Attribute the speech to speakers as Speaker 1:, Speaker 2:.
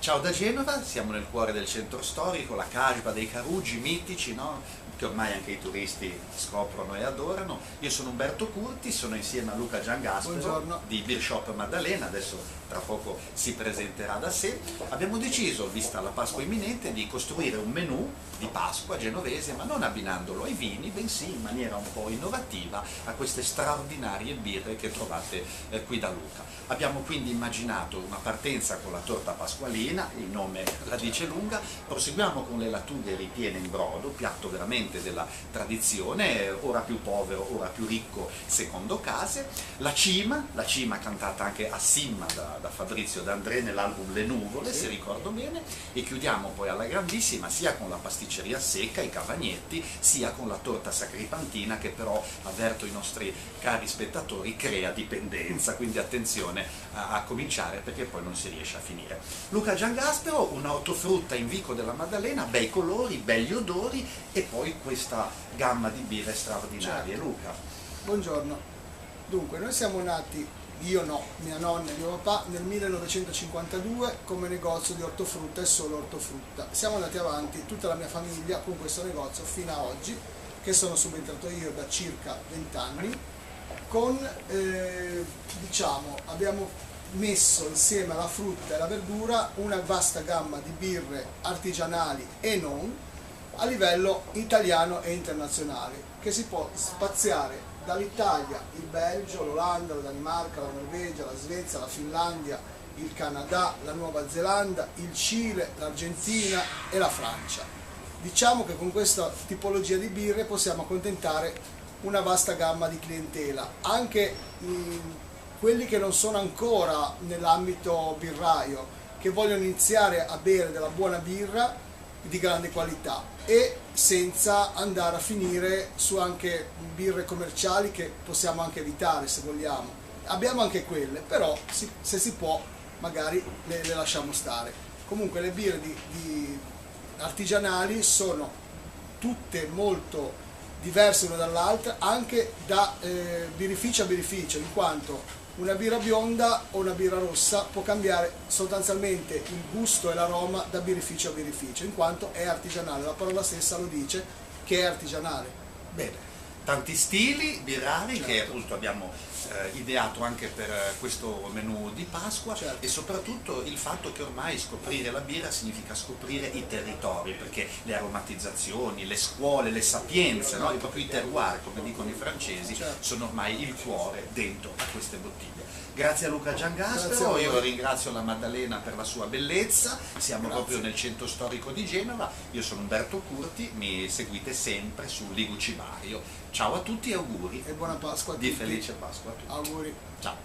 Speaker 1: Ciao da Genova, siamo nel cuore del centro storico, la Carpa dei Carugi mitici, no? Che ormai anche i turisti scoprono e adorano. Io sono Umberto Curti, sono insieme a Luca Giangaspero.
Speaker 2: Buongiorno.
Speaker 1: Di Beer Shop Maddalena, adesso tra poco si presenterà da sé. Abbiamo deciso, vista la Pasqua imminente, di costruire un menù di Pasqua genovese, ma non abbinandolo ai vini, bensì in maniera un po' innovativa a queste straordinarie birre che trovate qui da Luca. Abbiamo quindi immaginato una partenza con la torta pasqualina, il nome la dice lunga, proseguiamo con le lattughe ripiene in brodo, piatto veramente della tradizione, ora più povero, ora più ricco, secondo case, la cima cantata anche a Simma da Fabrizio D'André nell'album Le Nuvole, se ricordo bene, e chiudiamo poi alla grandissima sia con la pasticceria secca, i cavagnetti, sia con la torta sacripantina che però, avverto i nostri cari spettatori, crea dipendenza, quindi attenzione a cominciare perché poi non si riesce a finire. Luca Giangaspero, una ortofrutta in Vico della Maddalena, bei colori, belli odori e poi questa gamma di birre straordinarie.
Speaker 2: Certo.
Speaker 1: Luca.
Speaker 2: Buongiorno. Dunque, noi siamo nati, io no, mia nonna e mio papà, nel 1952 come negozio di ortofrutta e solo ortofrutta. Siamo andati avanti, tutta la mia famiglia, con questo negozio fino a oggi, che sono subentrato io da circa 20 anni, con, diciamo, abbiamo messo insieme alla frutta e alla verdura una vasta gamma di birre artigianali e non, a livello italiano e internazionale, che si può spaziare dall'Italia, il Belgio, l'Olanda, la Danimarca, la Norvegia, la Svezia, la Finlandia, il Canada, la Nuova Zelanda, il Cile, l'Argentina e la Francia. Diciamo che con questa tipologia di birre possiamo accontentare una vasta gamma di clientela, anche quelli che non sono ancora nell'ambito birraio, che vogliono iniziare a bere della buona birra di grande qualità e senza andare a finire su anche birre commerciali che possiamo anche evitare se vogliamo. Abbiamo anche quelle, però se si può magari le lasciamo stare. Comunque le birre artigianali sono tutte molto diverse l'una dall'altra, anche da birrificio a birrificio, in quanto una birra bionda o una birra rossa può cambiare sostanzialmente il gusto e l'aroma da birrificio a birrificio, in quanto è artigianale, la parola stessa lo dice che è artigianale.
Speaker 1: Bene, tanti stili birrari,
Speaker 2: certo,
Speaker 1: che appunto abbiamo ideato anche per questo menù di Pasqua,
Speaker 2: certo,
Speaker 1: e soprattutto il fatto che ormai scoprire la birra significa scoprire i territori, perché le aromatizzazioni, le scuole, le sapienze, no? Proprio i terroir, come dicono i francesi,
Speaker 2: certo,
Speaker 1: sono ormai il cuore dentro a queste bottiglie. Grazie a Luca
Speaker 2: Grazie a
Speaker 1: Giangaspero,
Speaker 2: voi.
Speaker 1: io ringrazio la Maddalena per la sua bellezza, siamo
Speaker 2: Grazie.
Speaker 1: proprio nel centro storico di Genova, io sono Umberto Curti, mi seguite sempre su Ligo Cibario. Ciao a tutti e auguri
Speaker 2: E buona Pasqua a
Speaker 1: di
Speaker 2: tutti.
Speaker 1: felice Pasqua a tutti.
Speaker 2: Auguri.
Speaker 1: Ciao.